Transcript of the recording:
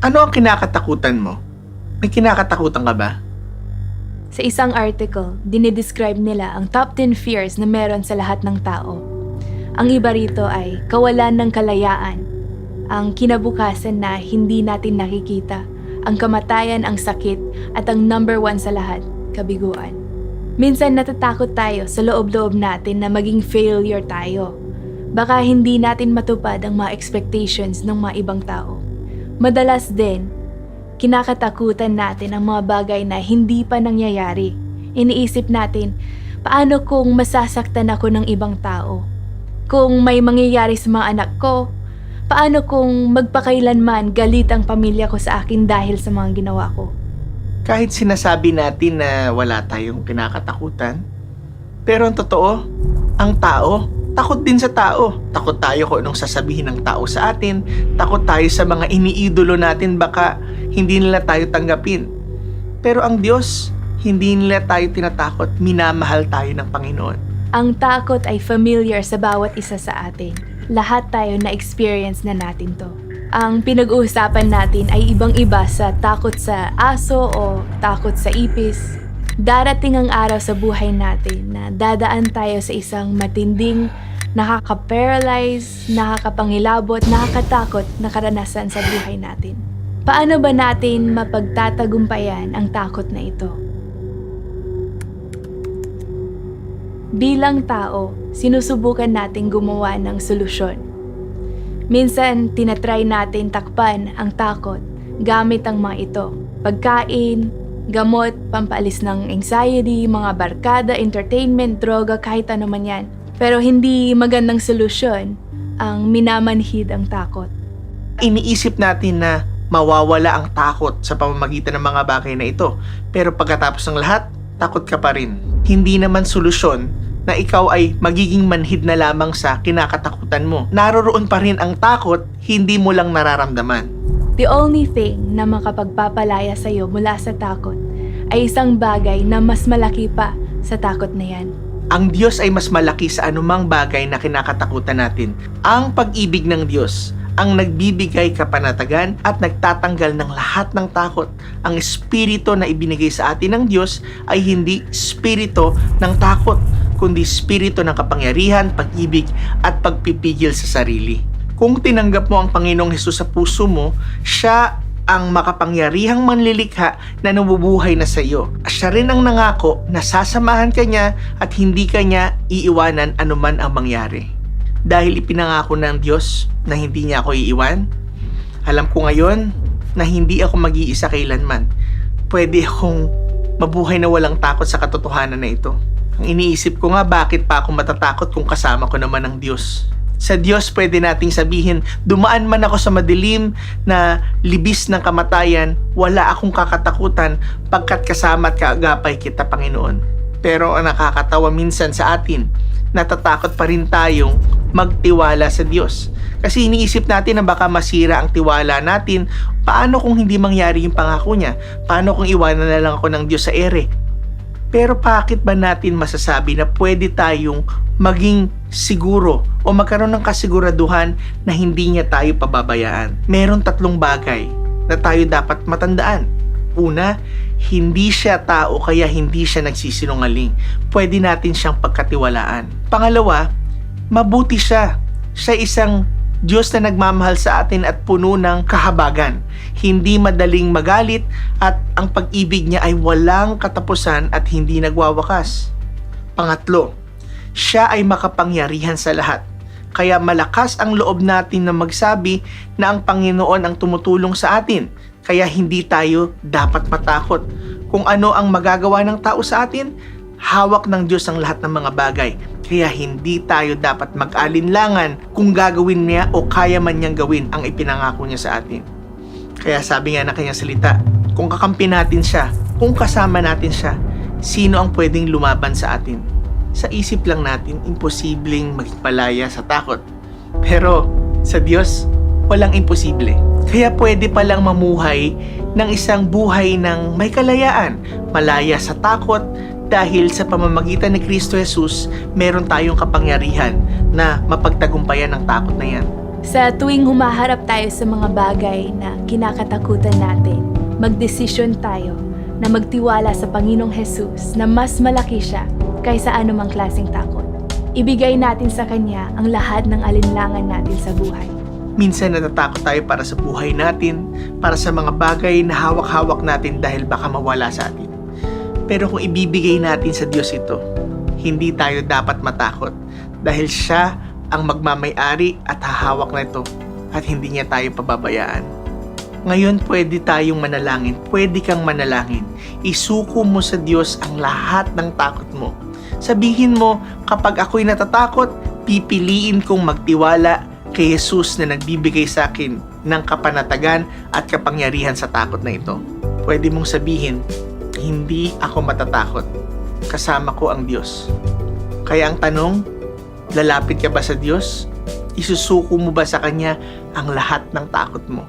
Ano ang kinakatakutan mo? May kinakatakutan ka ba? Sa isang article, dinidescribe nila ang top 10 fears na meron sa lahat ng tao. Ang iba rito ay kawalan ng kalayaan, ang kinabukasan na hindi natin nakikita, ang kamatayan, ang sakit, at ang number 1 sa lahat, kabiguan. Minsan natatakot tayo sa loob-loob natin na maging failure tayo. Baka hindi natin matupad ang mga expectations ng mga ibang tao. Madalas din, kinakatakutan natin ang mga bagay na hindi pa nangyayari. Iniisip natin, paano kung masasaktan ako ng ibang tao? Kung may mangyayari sa mga anak ko, paano kung magpakailanman galit ang pamilya ko sa akin dahil sa mga ginawa ko? Kahit sinasabi natin na wala tayong kinakatakutan, pero ang totoo, ang tao, takot din sa tao. Takot tayo kung anong sasabihin ng tao sa atin, takot tayo sa mga iniidolo natin, baka hindi nila tayo tanggapin. Pero ang Diyos, hindi nila tayo tinatakot, minamahal tayo ng Panginoon. Ang takot ay familiar sa bawat isa sa atin. Lahat tayo na-experience na natin to. Ang pinag-uusapan natin ay ibang-iba sa takot sa aso o takot sa ipis. Darating ang araw sa buhay natin na dadaan tayo sa isang matinding, nakaka-paralyze, nakakapangilabot, nakakatakot na karanasan sa buhay natin. Paano ba natin mapagtatagumpayan ang takot na ito? Bilang tao, sinusubukan nating gumawa ng solusyon. Minsan, tinatry natin takpan ang takot gamit ang mga ito. Pagkain, gamot, pampaalis ng anxiety, mga barkada, entertainment, droga, kahit ano man yan. Pero hindi magandang solusyon ang minamanhid ang takot. Iniisip natin na mawawala ang takot sa pamamagitan ng mga bagay na ito. Pero pagkatapos ng lahat, takot ka pa rin. Hindi naman solusyon na ikaw ay magiging manhid na lamang sa kinakatakutan mo. Naroroon pa rin ang takot, hindi mo lang nararamdaman. The only thing na makapagpapalaya sa iyo mula sa takot ay isang bagay na mas malaki pa sa takot na yan. Ang Diyos ay mas malaki sa anumang bagay na kinakatakutan natin. Ang pag-ibig ng Diyos ang nagbibigay kapanatagan at nagtatanggal ng lahat ng takot. Ang espiritu na ibinigay sa atin ng Diyos ay hindi espiritu ng takot, kundi espiritu ng kapangyarihan, pag-ibig at pagpipigil sa sarili. Kung tinanggap mo ang Panginoong Hesus sa puso mo, siya ang makapangyarihang manlilikha na nabubuhay na sa iyo. Siya rin ang nangako na sasamahan ka niya at hindi ka niya iiwanan anuman ang mangyari. Dahil ipinangako ng Diyos na hindi niya ako iiwan, alam ko ngayon na hindi ako mag-iisa kailanman. Pwede akong mabuhay na walang takot sa katotohanan na ito. Ang iniisip ko nga, bakit pa ako matatakot kung kasama ko naman ang Diyos? Sa Diyos pwede nating sabihin, dumaan man ako sa madilim na libis ng kamatayan, wala akong kakatakutan pagkat kasama at kaagapay kita, Panginoon. Pero ang nakakatawa minsan sa atin, natatakot pa rin tayong magtiwala sa Diyos. Kasi iniisip natin na baka masira ang tiwala natin. Paano kung hindi mangyari yung pangako niya? Paano kung iwanan na lang ako ng Diyos sa ere? Pero bakit ba natin masasabi na pwede tayong maging siguro o magkaroon ng kasiguraduhan na hindi niya tayo pababayaan? Meron 3 bagay na tayo dapat matandaan. Una, hindi siya tao kaya hindi siya nagsisinungaling. Pwede natin siyang pagkatiwalaan. Pangalawa, mabuti siya. Siya isang Diyos na nagmamahal sa atin at puno ng kahabagan. Hindi madaling magalit at ang pag-ibig niya ay walang katapusan at hindi nagwawakas. Pangatlo, siya ay makapangyarihan sa lahat. Kaya malakas ang loob natin na magsabi na ang Panginoon ang tumutulong sa atin. Kaya hindi tayo dapat matakot. Kung ano ang magagawa ng tao sa atin, hawak ng Diyos ang lahat ng mga bagay. Kaya hindi tayo dapat mag-alinlangan kung gagawin niya o kaya man niyang gawin ang ipinangako niya sa atin. Kaya sabi nga na kanyang salita, kung kakampi natin siya, kung kasama natin siya, sino ang pwedeng lumaban sa atin? Sa isip lang natin, imposibleng magpalaya sa takot. Pero sa Diyos, walang imposible. Kaya pwede palang mamuhay ng isang buhay ng may kalayaan, malaya sa takot, dahil sa pamamagitan ni Kristo Jesus, meron tayong kapangyarihan na mapagtagumpayan ng takot na yan. Sa tuwing humaharap tayo sa mga bagay na kinakatakutan natin, magdesisyon tayo na magtiwala sa Panginoong Hesus na mas malaki siya kaysa anumang klaseng takot. Ibigay natin sa Kanya ang lahat ng alinlangan natin sa buhay. Minsan natatakot tayo para sa buhay natin, para sa mga bagay na hawak-hawak natin dahil baka mawala sa atin. Pero kung ibibigay natin sa Diyos ito, hindi tayo dapat matakot dahil siya ang magmamay-ari at hahawak na ito at hindi niya tayo pababayaan. Ngayon pwede tayong manalangin, pwede kang manalangin. Isuko mo sa Diyos ang lahat ng takot mo. Sabihin mo, kapag ako'y natatakot, pipiliin kong magtiwala kay Jesus na nagbibigay sa akin ng kapanatagan at kapangyarihan sa takot na ito. Pwede mong sabihin, hindi ako matatakot. Kasama ko ang Diyos. Kaya ang tanong, lalapit ka ba sa Diyos? Isusuko mo ba sa Kanya ang lahat ng takot mo?